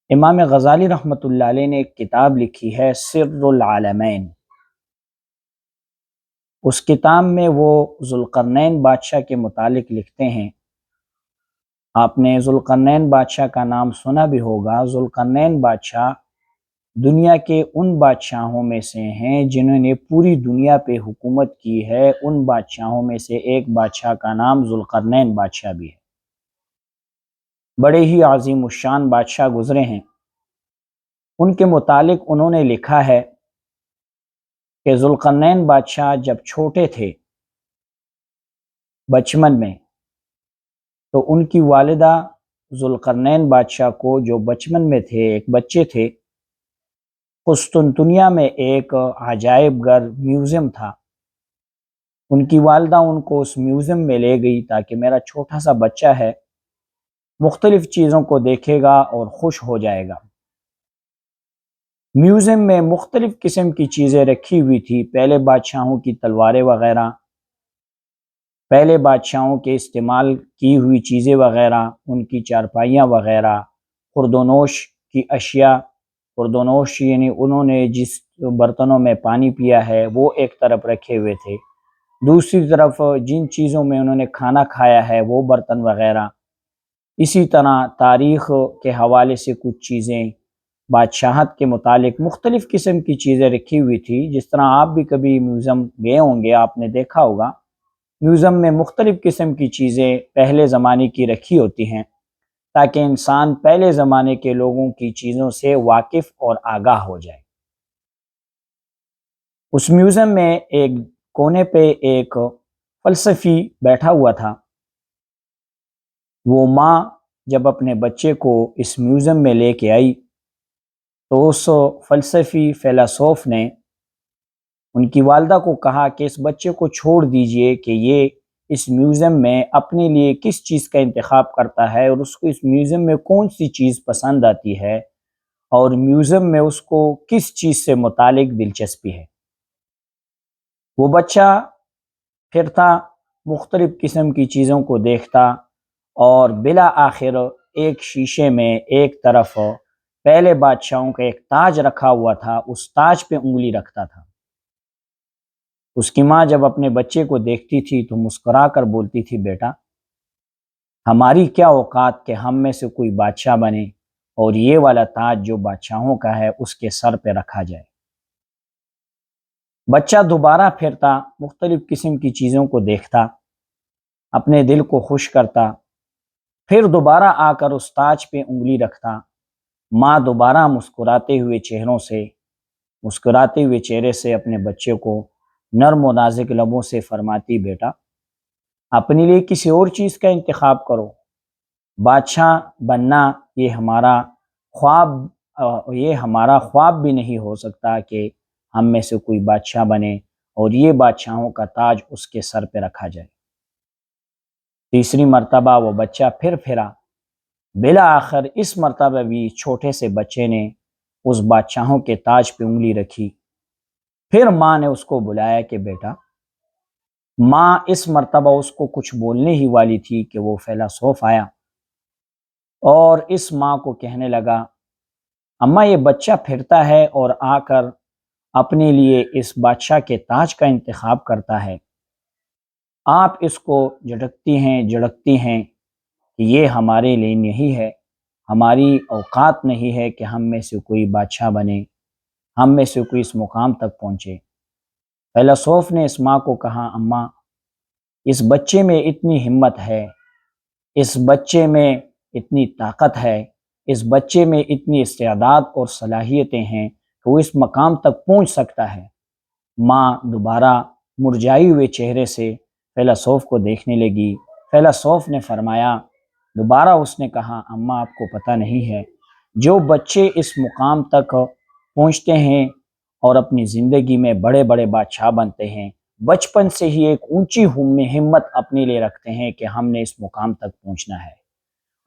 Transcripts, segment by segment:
امام غزالی رحمۃ اللہ علیہ نے ایک کتاب لکھی ہے سر العالمین۔ اس کتاب میں وہ ذوالقرنین بادشاہ کے متعلق لکھتے ہیں۔ آپ نے ذوالقرنین بادشاہ کا نام سنا بھی ہوگا۔ ذوالقرنین بادشاہ دنیا کے ان بادشاہوں میں سے ہیں جنہوں نے پوری دنیا پہ حکومت کی ہے۔ ان بادشاہوں میں سے ایک بادشاہ کا نام ذوالقرنین بادشاہ بھی ہے۔ بڑے ہی عظیم الشان بادشاہ گزرے ہیں۔ ان کے متعلق انہوں نے لکھا ہے کہ ذوالقرنین بادشاہ جب چھوٹے تھے بچپن میں، تو ان کی والدہ ذوالقرنین بادشاہ کو، جو بچپن میں تھے، ایک بچے تھے، قسطنطنیہ میں ایک عجائب گھر میوزیم تھا، ان کی والدہ ان کو اس میوزیم میں لے گئی تاکہ میرا چھوٹا سا بچہ ہے، مختلف چیزوں کو دیکھے گا اور خوش ہو جائے گا۔ میوزیم میں مختلف قسم کی چیزیں رکھی ہوئی تھی، پہلے بادشاہوں کی تلواریں وغیرہ، پہلے بادشاہوں کے استعمال کی ہوئی چیزیں وغیرہ، ان کی چارپائیاں وغیرہ، خوردونوش کی اشیاء۔ خوردونوش یعنی انہوں نے جس برتنوں میں پانی پیا ہے وہ ایک طرف رکھے ہوئے تھے، دوسری طرف جن چیزوں میں انہوں نے کھانا کھایا ہے وہ برتن وغیرہ۔ اسی طرح تاریخ کے حوالے سے کچھ چیزیں، بادشاہت کے متعلق مختلف قسم کی چیزیں رکھی ہوئی تھی۔ جس طرح آپ بھی کبھی میوزیم گئے ہوں گے، آپ نے دیکھا ہوگا میوزیم میں مختلف قسم کی چیزیں پہلے زمانے کی رکھی ہوتی ہیں تاکہ انسان پہلے زمانے کے لوگوں کی چیزوں سے واقف اور آگاہ ہو جائے۔ اس میوزیم میں ایک کونے پہ ایک فلسفی بیٹھا ہوا تھا۔ وہ ماں جب اپنے بچے کو اس میوزیم میں لے کے آئی تو اس فلسفی فیلسوف نے ان کی والدہ کو کہا کہ اس بچے کو چھوڑ دیجئے کہ یہ اس میوزیم میں اپنے لیے کس چیز کا انتخاب کرتا ہے اور اس کو اس میوزیم میں کون سی چیز پسند آتی ہے اور میوزیم میں اس کو کس چیز سے متعلق دلچسپی ہے۔ وہ بچہ پھرتا، مختلف قسم کی چیزوں کو دیکھتا اور بالآخر ایک شیشے میں ایک طرف پہلے بادشاہوں کا ایک تاج رکھا ہوا تھا، اس تاج پہ انگلی رکھتا تھا۔ اس کی ماں جب اپنے بچے کو دیکھتی تھی تو مسکرا کر بولتی تھی، بیٹا ہماری کیا اوقات کہ ہم میں سے کوئی بادشاہ بنے اور یہ والا تاج جو بادشاہوں کا ہے اس کے سر پہ رکھا جائے۔ بچہ دوبارہ پھرتا، مختلف قسم کی چیزوں کو دیکھتا، اپنے دل کو خوش کرتا، پھر دوبارہ آ کر اس تاج پہ انگلی رکھتا۔ ماں دوبارہ مسکراتے ہوئے چہرے سے اپنے بچے کو نرم و نازک لبوں سے فرماتی، بیٹا اپنے لیے کسی اور چیز کا انتخاب کرو، بادشاہ بننا یہ ہمارا خواب بھی نہیں ہو سکتا کہ ہم میں سے کوئی بادشاہ بنے اور یہ بادشاہوں کا تاج اس کے سر پہ رکھا جائے۔ تیسری مرتبہ وہ بچہ پھر پھرا، بالآخر اس مرتبہ بھی چھوٹے سے بچے نے اس بادشاہوں کے تاج پہ انگلی رکھی۔ پھر ماں نے اس کو بلایا کہ بیٹا، ماں اس مرتبہ اس کو کچھ بولنے ہی والی تھی کہ وہ فیلسوف آیا اور اس ماں کو کہنے لگا، اماں یہ بچہ پھرتا ہے اور آ کر اپنے لیے اس بادشاہ کے تاج کا انتخاب کرتا ہے، آپ اس کو جھڑکتی ہیں کہ یہ ہمارے لیے نہیں ہے، ہماری اوقات نہیں ہے کہ ہم میں سے کوئی بادشاہ بنے، ہم میں سے کوئی اس مقام تک پہنچے۔ فیلسوف نے اس ماں کو کہا، اماں اس بچے میں اتنی ہمت ہے، اس بچے میں اتنی طاقت ہے، اس بچے میں اتنی استعداد اور صلاحیتیں ہیں کہ وہ اس مقام تک پہنچ سکتا ہے۔ ماں دوبارہ مرجھائے ہوئے چہرے سے فیلسوف کو دیکھنے لگی۔ فیلسوف نے فرمایا، دوبارہ اس نے کہا، اماں آپ کو پتہ نہیں ہے، جو بچے اس مقام تک پہنچتے ہیں اور اپنی زندگی میں بڑے بڑے بادشاہ بنتے ہیں، بچپن سے ہی ایک اونچی ہمت اپنے لیے رکھتے ہیں کہ ہم نے اس مقام تک پہنچنا ہے،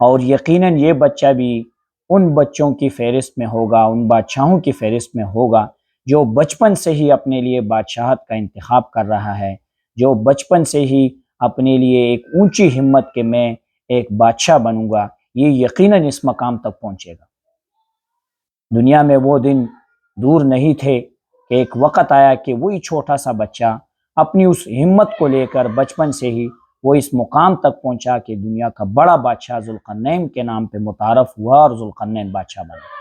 اور یقیناً یہ بچہ بھی ان بچوں کی فہرست میں ہوگا، ان بادشاہوں کی فہرست میں ہوگا جو بچپن سے ہی اپنے لیے بادشاہت کا انتخاب کر رہا ہے، جو بچپن سے ہی اپنے لیے ایک اونچی ہمت کہ میں ایک بادشاہ بنوں گا، یہ یقیناً اس مقام تک پہنچے گا۔ دنیا میں وہ دن دور نہیں تھے کہ ایک وقت آیا کہ وہی چھوٹا سا بچہ اپنی اس ہمت کو لے کر بچپن سے ہی وہ اس مقام تک پہنچا کہ دنیا کا بڑا بادشاہ ذوالقرنین کے نام پہ متعارف ہوا اور ذوالقرنین بادشاہ بنا۔